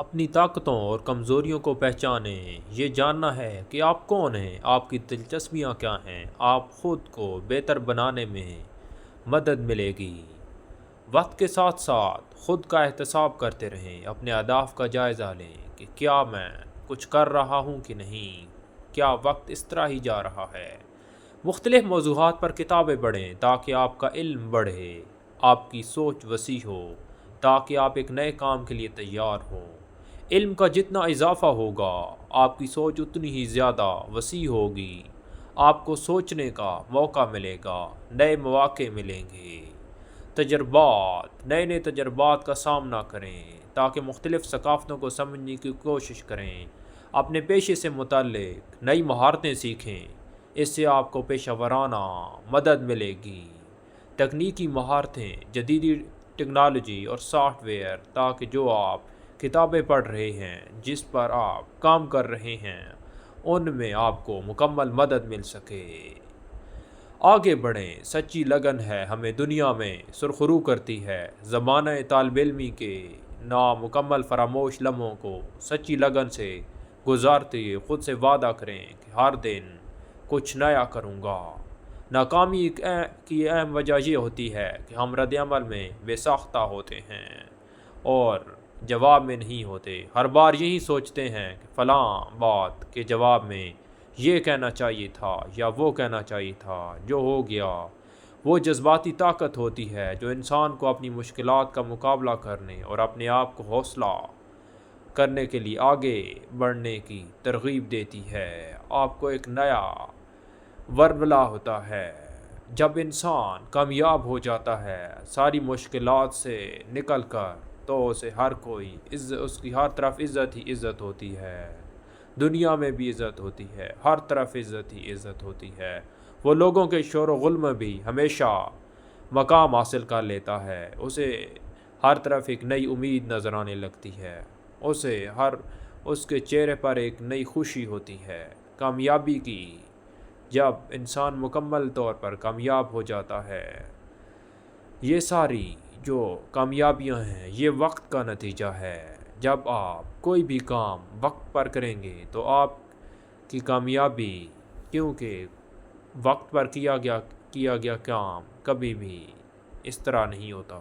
اپنی طاقتوں اور کمزوریوں کو پہچانیں۔ یہ جاننا ہے کہ آپ کون ہیں، آپ کی دلچسپیاں کیا ہیں، آپ خود کو بہتر بنانے میں مدد ملے گی۔ وقت کے ساتھ ساتھ خود کا احتساب کرتے رہیں، اپنے اہداف کا جائزہ لیں کہ کیا میں کچھ کر رہا ہوں کہ نہیں، کیا وقت اس طرح ہی جا رہا ہے۔ مختلف موضوعات پر کتابیں پڑھیں تاکہ آپ کا علم بڑھے، آپ کی سوچ وسیع ہو تاکہ آپ ایک نئے کام کے لیے تیار ہوں۔ علم کا جتنا اضافہ ہوگا، آپ کی سوچ اتنی ہی زیادہ وسیع ہوگی، آپ کو سوچنے کا موقع ملے گا، نئے مواقع ملیں گے۔ نئے تجربات کا سامنا کریں تاکہ مختلف ثقافتوں کو سمجھنے کی کوشش کریں۔ اپنے پیشے سے متعلق نئی مہارتیں سیکھیں، اس سے آپ کو پیشہ ورانہ مدد ملے گی۔ تکنیکی مہارتیں، جدید ٹیکنالوجی اور سافٹ ویئر، تاکہ جو آپ کتابیں پڑھ رہے ہیں، جس پر آپ کام کر رہے ہیں، ان میں آپ کو مکمل مدد مل سکے۔ آگے بڑھیں، سچی لگن ہے ہمیں دنیا میں سرخرو کرتی ہے۔ زمانہ طالب علمی کے نامکمل فراموش لمحوں کو سچی لگن سے گزارتے ہوئے خود سے وعدہ کریں کہ ہر دن کچھ نیا کروں گا۔ ناکامی کی اہم وجہ یہ ہوتی ہے کہ ہم رد عمل میں بے ساختہ ہوتے ہیں اور جواب میں نہیں ہوتے۔ ہر بار یہی سوچتے ہیں کہ فلاں بات کے جواب میں یہ کہنا چاہیے تھا یا وہ کہنا چاہیے تھا، جو ہو گیا۔ وہ جذباتی طاقت ہوتی ہے جو انسان کو اپنی مشکلات کا مقابلہ کرنے اور اپنے آپ کو حوصلہ کرنے کے لیے آگے بڑھنے کی ترغیب دیتی ہے۔ آپ کو ایک نیا ورولہ ہوتا ہے۔ جب انسان کامیاب ہو جاتا ہے ساری مشکلات سے نکل کر، تو اسے اس کی ہر طرف عزت ہی عزت ہوتی ہے۔ دنیا میں بھی عزت ہوتی ہے، ہر طرف عزت ہی عزت ہوتی ہے۔ وہ لوگوں کے شور و غل میں بھی ہمیشہ مقام حاصل کر لیتا ہے۔ اسے ہر طرف ایک نئی امید نظر آنے لگتی ہے، اس کے چہرے پر ایک نئی خوشی ہوتی ہے کامیابی کی۔ جب انسان مکمل طور پر کامیاب ہو جاتا ہے، یہ ساری جو کامیابیاں ہیں یہ وقت کا نتیجہ ہے۔ جب آپ کوئی بھی کام وقت پر کریں گے تو آپ کی کامیابی، کیونکہ وقت پر کیا گیا کام کبھی بھی اس طرح نہیں ہوتا۔